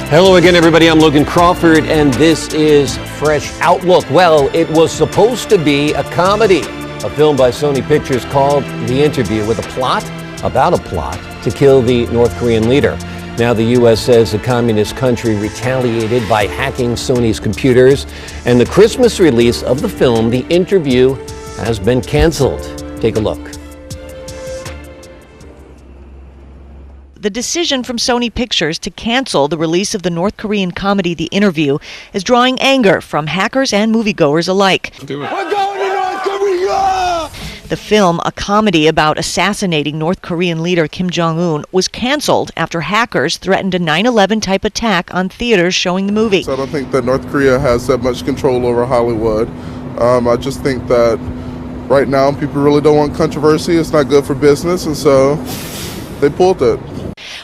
Hello again, everybody. I'm Logan Crawford, and this is Fresh Outlook. Well, it was supposed to be a comedy, a film by Sony Pictures called The Interview, with a plot to kill the North Korean leader. Now the U.S. says the communist country retaliated by hacking Sony's computers, and the Christmas release of the film, The Interview, has been canceled. Take a look. The decision from Sony Pictures to cancel the release of the North Korean comedy The Interview is drawing anger from hackers and moviegoers alike. We're going to North Korea! The film, a comedy about assassinating North Korean leader Kim Jong-un, was canceled after hackers threatened a 9/11 type attack on theaters showing the movie. So I don't think that North Korea has that much control over Hollywood. I just think that right now people really don't want controversy. It's not good for business, and so they pulled it.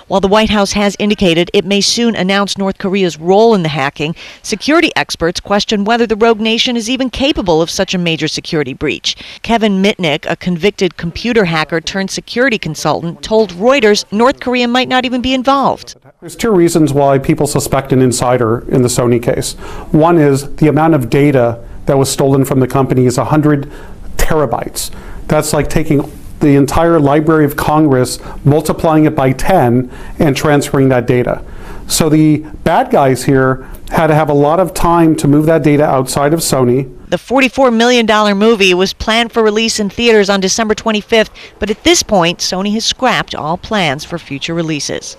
While the White House has indicated it may soon announce North Korea's role in the hacking, security experts question whether the rogue nation is even capable of such a major security breach. Kevin Mitnick, a convicted computer hacker turned security consultant, told Reuters North Korea might not even be involved. There's two reasons why people suspect an insider in the Sony case. One is the amount of data that was stolen from the company is 100 terabytes. That's like taking the entire Library of Congress, multiplying it by 10, and transferring that data. So the bad guys here had to have a lot of time to move that data outside of Sony. The $44 million movie was planned for release in theaters on December 25th, but at this point, Sony has scrapped all plans for future releases.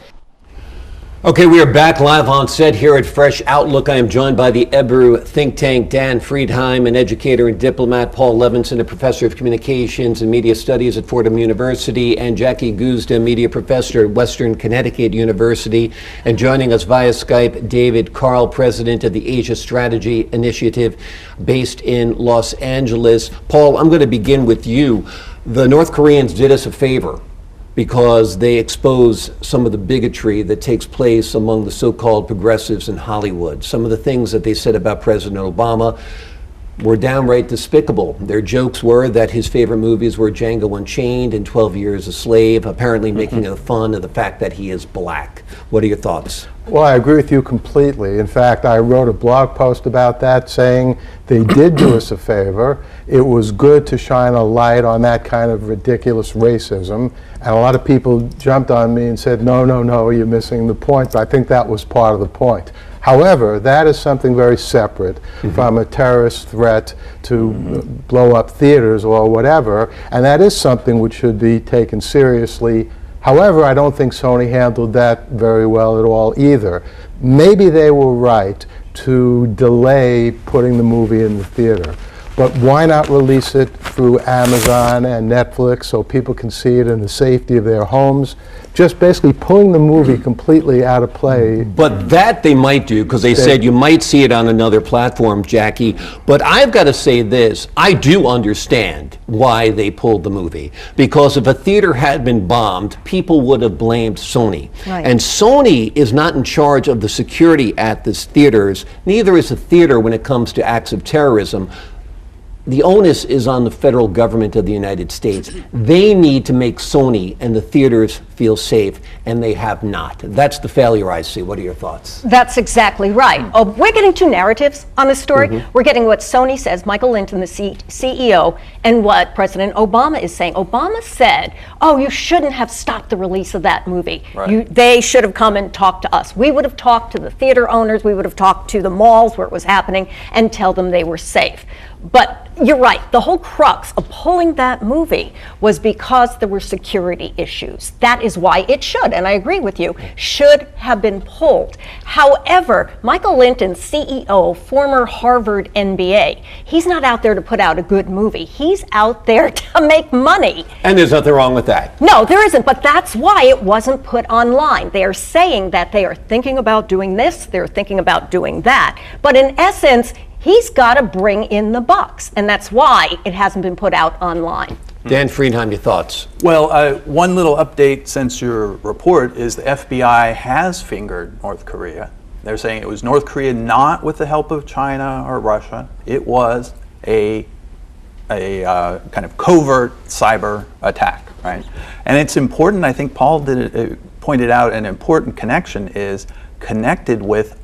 Okay, we are back live on set here at Fresh Outlook. I am joined by the Ebru think tank, Dan Friedheim, an educator and diplomat, Paul Levinson, a professor of communications and media studies at Fordham University, and Jackie Guzda, media professor at Western Connecticut University. And joining us via Skype, David Karl, president of the Asia Strategy Initiative based in Los Angeles. Paul, I'm going to begin with you. The North Koreans did us a favor because they expose some of the bigotry that takes place among the so-called progressives in Hollywood. Some of the things that they said about President Obama were downright despicable. Their jokes were that his favorite movies were Django Unchained and 12 Years a Slave, apparently making fun of the fact that he is black. What are your thoughts? Well, I agree with you completely. In fact, I wrote a blog post about that saying they did do us a favor. It was good to shine a light on that kind of ridiculous racism. And a lot of people jumped on me and said, no, you're missing the point. But I think that was part of the point. However, that is something very separate from a terrorist threat to blow up theaters or whatever. And that is something which should be taken seriously. However, I don't think Sony handled that very well at all either. Maybe they were right to delay putting the movie in the theater. But why not release it through Amazon and Netflix so people can see it in the safety of their homes? Just basically pulling the movie completely out of play. But that they might do, because they said you might see it on another platform, Jackie. But I've got to say this, I do understand why they pulled the movie. Because if a theater had been bombed, people would have blamed Sony. Right. And Sony is not in charge of the security at the theaters. Neither is the theater when it comes to acts of terrorism. The onus is on the federal government of the United States. They need to make Sony and the theaters feel safe, and they have not. That's the failure I see. What are your thoughts? That's exactly right. We're getting two narratives on this story. We're getting what Sony says, Michael Linton, the CEO, and what President Obama is saying. Obama said, you shouldn't have stopped the release of that movie. Right. They should have come and talked to us. We would have talked to the theater owners. We would have talked to the malls where it was happening and tell them they were safe. But you're right, the whole crux of pulling that movie was because there were security issues. That is why it should, and I agree with you, should have been pulled. However, Michael Linton, CEO, former Harvard MBA, he's not out there to put out a good movie. He's out there to make money. And there's nothing wrong with that. No, there isn't, but that's why it wasn't put online. They are saying that they are thinking about doing this, they're thinking about doing that. But in essence, he's got to bring in the bucks, and that's why it hasn't been put out online. Dan Friedheim, your thoughts? Well, one little update since your report is the FBI has fingered North Korea. They're saying it was North Korea not with the help of China or Russia. It was a kind of covert cyber attack, right? And it's important, I think Paul pointed out an important connection is connected with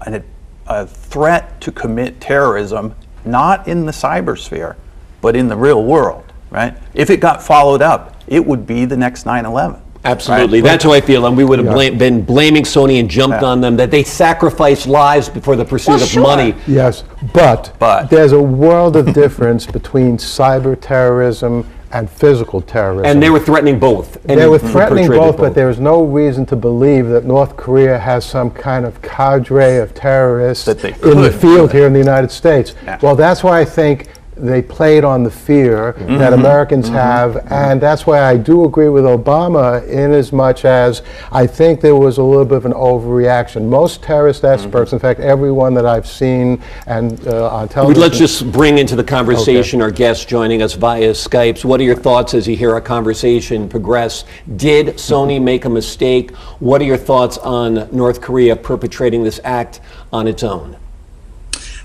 a threat to commit terrorism, not in the cybersphere, but in the real world, right? If it got followed up, it would be the next 9/11. Absolutely. Right? That's how I feel. And we would have been blaming Sony and jumped on them, that they sacrificed lives for the pursuit of money. Yes, but there's a world of difference between cyber terrorism and physical terrorism. And they were threatening both. They were threatening both, but there is no reason to believe that North Korea has some kind of cadre of terrorists in the field here in the United States. Yeah. Well, that's why I think they played on the fear that Americans have, and that's why I do agree with Obama in as much as I think there was a little bit of an overreaction. Most terrorist experts, in fact, everyone that I've seen and on television. Let's just bring into the conversation our guests joining us via Skype. What are your thoughts as you hear our conversation progress? Did Sony make a mistake? What are your thoughts on North Korea perpetrating this act on its own?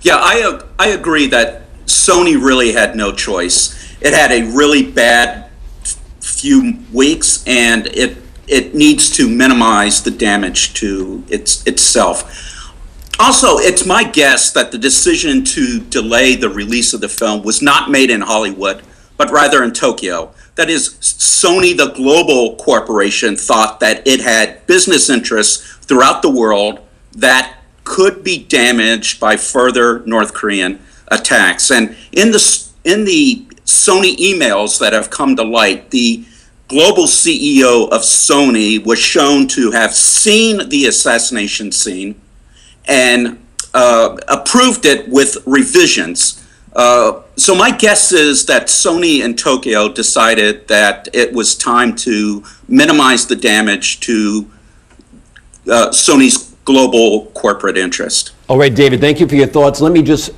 Yeah, I agree that Sony really had no choice. It had a really bad few weeks, and it needs to minimize the damage to itself. Also, it's my guess that the decision to delay the release of the film was not made in Hollywood, but rather in Tokyo. That is, Sony, the global corporation, thought that it had business interests throughout the world that could be damaged by further North Korean attacks. And in the Sony emails that have come to light, the global CEO of Sony was shown to have seen the assassination scene and approved it with revisions. So my guess is that Sony in Tokyo decided that it was time to minimize the damage to Sony's global corporate interest. All right, David, thank you for your thoughts. Let me just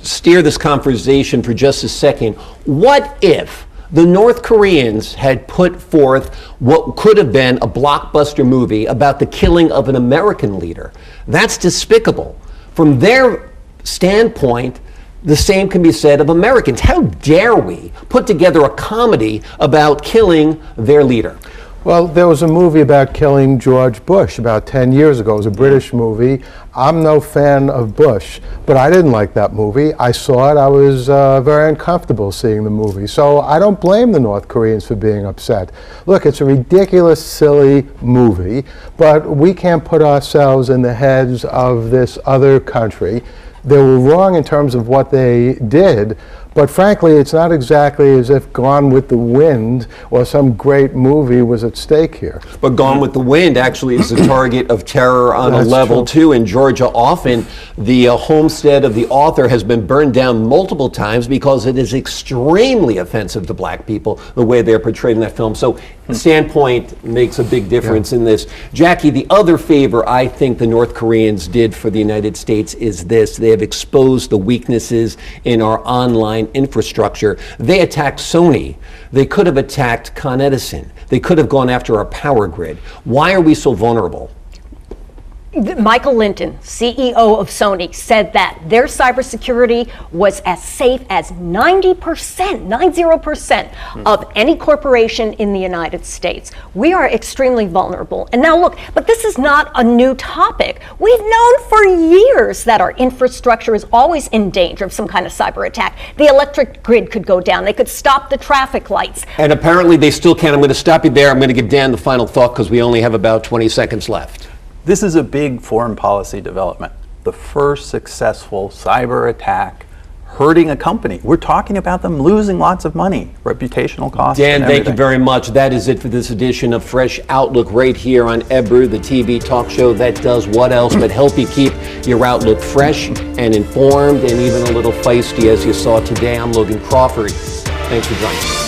steer this conversation for just a second. What if the North Koreans had put forth what could have been a blockbuster movie about the killing of an American leader? That's despicable. From their standpoint, the same can be said of Americans. How dare we put together a comedy about killing their leader? Well, there was a movie about killing George Bush about 10 years ago. It was a British movie. I'm no fan of Bush, but I didn't like that movie. I saw it. I was very uncomfortable seeing the movie. So I don't blame the North Koreans for being upset. Look, it's a ridiculous, silly movie, but we can't put ourselves in the heads of this other country. They were wrong in terms of what they did, but frankly, it's not exactly as if Gone with the Wind or some great movie was at stake here. But Gone with the Wind actually is the target of terror on a level too. In Georgia, often the homestead of the author has been burned down multiple times because it is extremely offensive to black people, the way they're portrayed in that film. So standpoint makes a big difference in this. Jackie, the other favor I think the North Koreans did for the United States is this. They have exposed the weaknesses in our online infrastructure. They attacked Sony. They could have attacked Con Edison. They could have gone after our power grid. Why are we so vulnerable? Michael Linton, CEO of Sony, said that their cybersecurity was as safe as 90% of any corporation in the United States. We are extremely vulnerable. And now look, but this is not a new topic. We've known for years that our infrastructure is always in danger of some kind of cyber attack. The electric grid could go down. They could stop the traffic lights. And apparently they still can. I'm going to stop you there. I'm going to give Dan the final thought because we only have about 20 seconds left. This is a big foreign policy development. The first successful cyber attack hurting a company. We're talking about them losing lots of money, reputational costs. Dan, thank you very much. That is it for this edition of Fresh Outlook right here on Ebru, the TV talk show that does what else but help you keep your outlook fresh and informed and even a little feisty as you saw today. I'm Logan Crawford. Thanks for joining us.